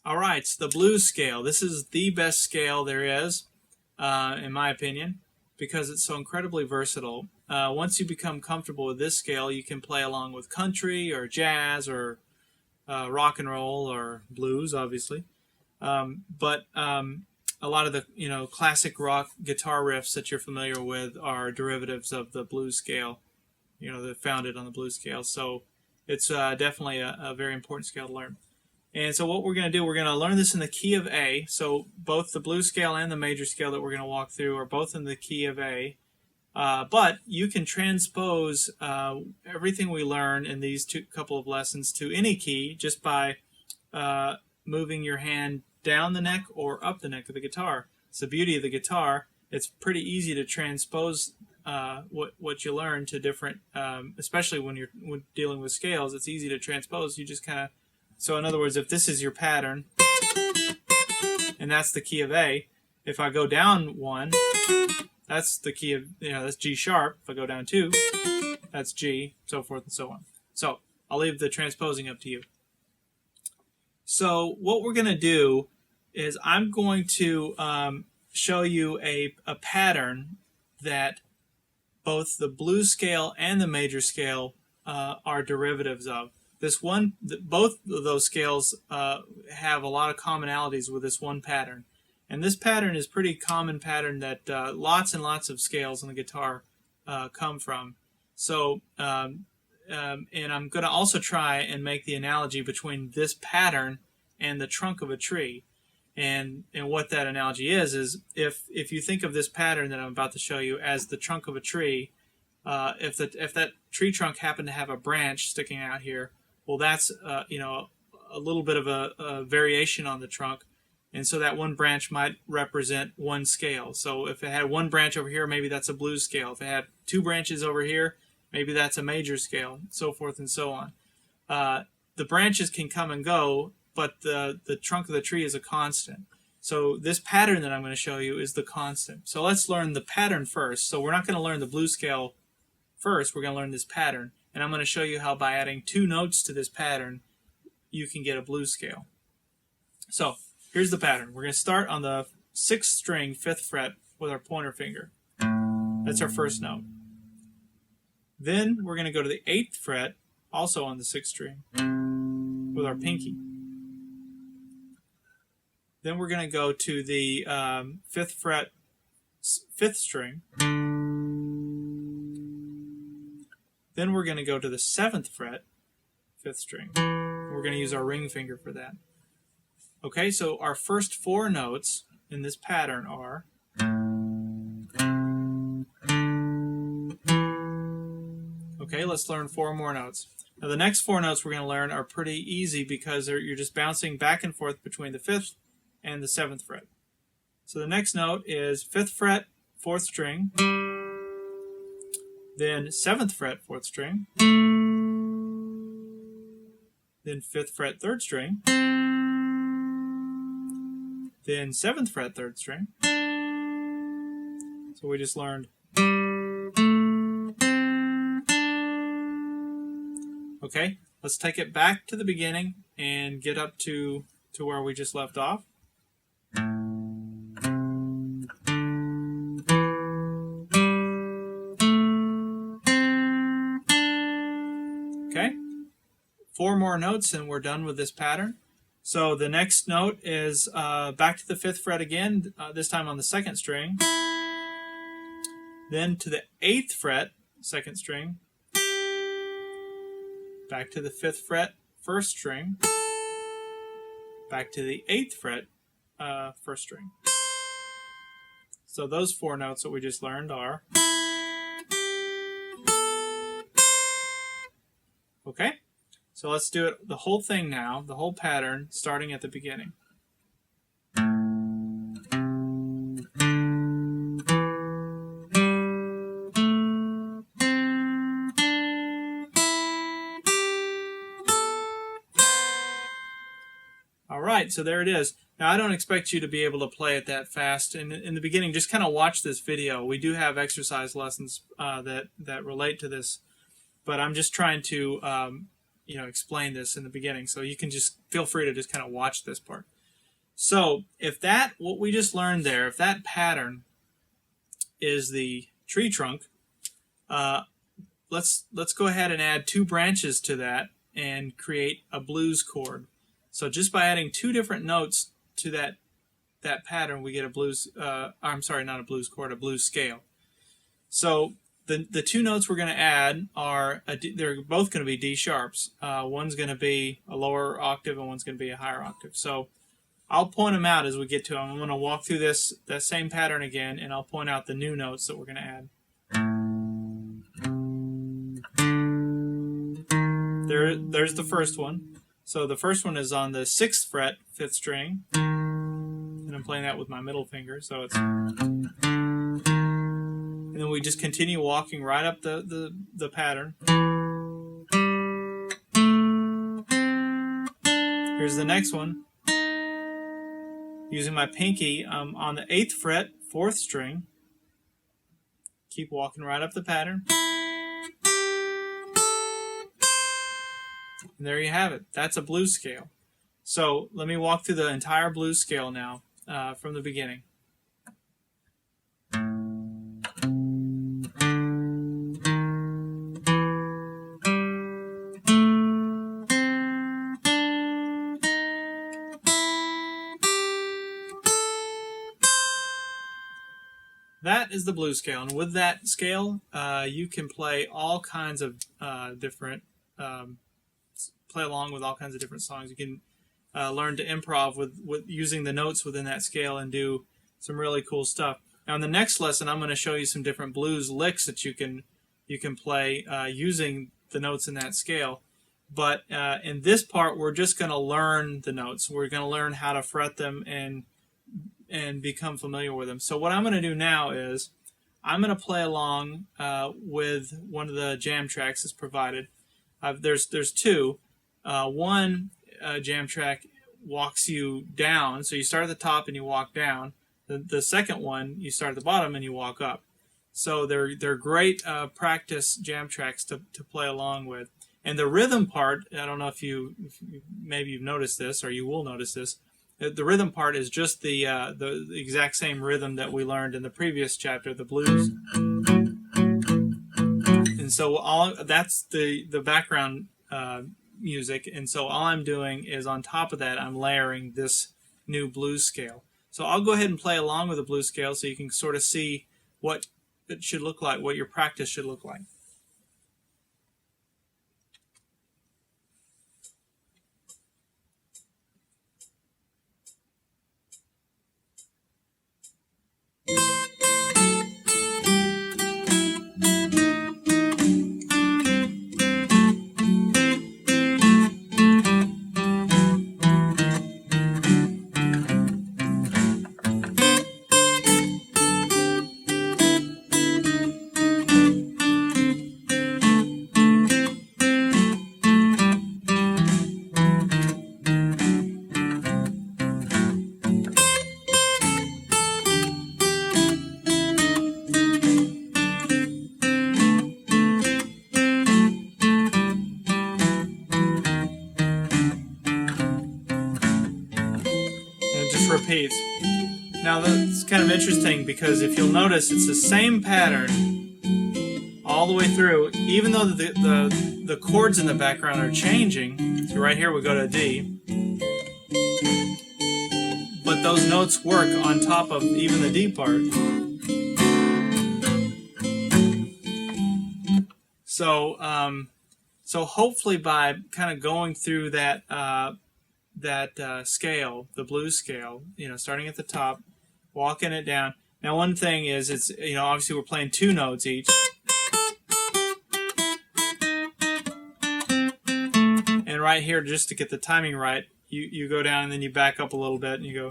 All right, so the blues scale. This is the best scale there is, in my opinion, because it's so incredibly versatile. Once you become comfortable with this scale, you can play along with country or jazz or rock and roll or blues, obviously. But a lot of the classic rock guitar riffs that you're familiar with are derivatives of the blues scale. They're founded on the blues scale. So it's definitely a very important scale to learn. And so what we're going to do, we're going to learn this in the key of A. So both the blues scale and the major scale that we're going to walk through are both in the key of A. But you can transpose everything we learn in these couple of lessons to any key just by moving your hand down the neck or up the neck of the guitar. It's the beauty of the guitar. It's pretty easy to transpose what you learn to different, especially when you're dealing with scales. It's easy to transpose. You just kind of, so in other words, if this is your pattern, and that's the key of A, if I go down one, that's the key of, that's G sharp. If I go down two, that's G, so forth and so on. So I'll leave the transposing up to you. So what we're going to do is I'm going to show you a pattern that both the blues scale and the major scale are derivatives of. Both of those scales have a lot of commonalities with this one pattern. And this pattern is a pretty common pattern that lots and lots of scales on the guitar come from. So, and I'm going to also try and make the analogy between this pattern and the trunk of a tree. And what that analogy is if you think of this pattern that I'm about to show you as the trunk of a tree, if that tree trunk happened to have a branch sticking out here, well, that's a little bit of a variation on the trunk, and so that one branch might represent one scale. So if it had one branch over here, maybe that's a blues scale. If it had two branches over here, maybe that's a major scale, so forth and so on. The branches can come and go, but the trunk of the tree is a constant. So this pattern that I'm going to show you is the constant. So let's learn the pattern first. So we're not going to learn the blues scale first. We're going to learn this pattern. And I'm going to show you how by adding two notes to this pattern, you can get a blues scale. So here's the pattern. We're going to start on the 6th string, 5th fret with our pointer finger. That's our first note. Then we're going to go to the 8th fret, also on the 6th string, with our pinky. Then we're going to go to the 5th fret, 5th string. Then we're going to go to the 7th fret, 5th string. We're going to use our ring finger for that. Okay, so our first 4 notes in this pattern are okay, let's learn 4 more notes. Now the next 4 notes we're going to learn are pretty easy because you're just bouncing back and forth between the 5th and the 7th fret. So the next note is 5th fret, 4th string, then 7th fret, 4th string, then 5th fret, 3rd string, then 7th fret, 3rd string. So we just learned. Okay, let's take it back to the beginning and get up to where we just left off. Okay, 4 more notes and we're done with this pattern. So the next note is back to the 5th fret again, this time on the 2nd string. Then to the 8th fret, 2nd string. Back to the 5th fret, 1st string. Back to the 8th fret, 1st string. So those 4 notes that we just learned are. Okay, so let's do it the whole thing now, the whole pattern, starting at the beginning. All right, so there it is. Now, I don't expect you to be able to play it that fast. In the beginning, just kind of watch this video. We do have exercise lessons that relate to this, but I'm just trying to, explain this in the beginning, so you can just feel free to just kind of watch this part. So if that, what we just learned there, if that pattern is the tree trunk, let's go ahead and add 2 branches to that and create a blues chord. So just by adding 2 different notes to that pattern, we get a blues, I'm sorry, not a blues chord, a blues scale. So the 2 notes we're going to add are, they're both going to be D sharps. One's going to be a lower octave and one's going to be a higher octave. So I'll point them out as we get to them. I'm going to walk through that same pattern again, and I'll point out the new notes that we're going to add. There's the first one. So the first one is on the 6th fret, 5th string, and I'm playing that with my middle finger. So it's, and then we just continue walking right up the pattern. Here's the next one. Using my pinky, on the 8th fret, 4th string. Keep walking right up the pattern. And there you have it. That's a blues scale. So let me walk through the entire blues scale now, from the beginning. That is the blues scale, and with that scale, you can play all kinds of different, play along with all kinds of different songs. You can learn to improv with using the notes within that scale and do some really cool stuff. Now, in the next lesson, I'm going to show you some different blues licks that you can play using the notes in that scale. But in this part, we're just going to learn the notes. We're going to learn how to fret them and become familiar with them. So what I'm going to do now is I'm going to play along with one of the jam tracks that's provided. There's 2. One jam track walks you down, so you start at the top and you walk down. The second one, you start at the bottom and you walk up. So they're great practice jam tracks to play along with. And the rhythm part, I don't know if maybe you've noticed this, or you will notice this. The rhythm part is just the exact same rhythm that we learned in the previous chapter, the blues. And so that's the background music. And so all I'm doing is on top of that, I'm layering this new blues scale. So I'll go ahead and play along with the blues scale so you can sort of see what it should look like, what your practice should look like. Repeats. Now that's kind of interesting because if you'll notice, it's the same pattern all the way through, even though the chords in the background are changing. So right here we go to D, but those notes work on top of even the D part. So hopefully by kind of going through that scale, the blues scale, starting at the top, walking it down. Now, one thing is, it's obviously we're playing 2 notes each, and right here, just to get the timing right, you go down and then you back up a little bit and you go.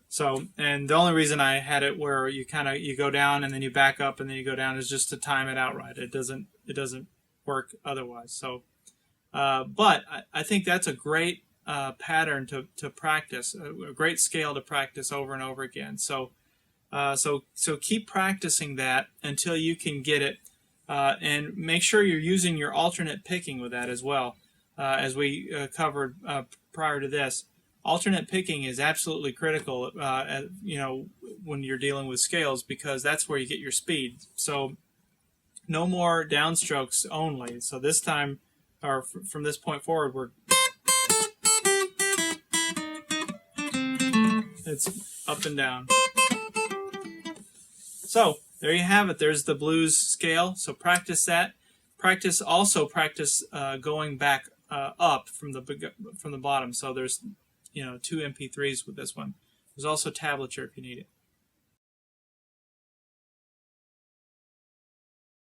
So, and the only reason I had it where you go down and then you back up and then you go down is just to time it out right. It doesn't work otherwise. So, but I think that's a great pattern to practice, a great scale to practice over and over again. So keep practicing that until you can get it And make sure you're using your alternate picking with that as well, as we covered prior to this. Alternate picking is absolutely critical, when you're dealing with scales, because that's where you get your speed. So no more downstrokes only. So this time, or from this point forward, it's up and down. So there you have it. There's the blues scale. So practice that. Practice going back up from the bottom. So there's 2 MP3s with this one. There's also tablature if you need it.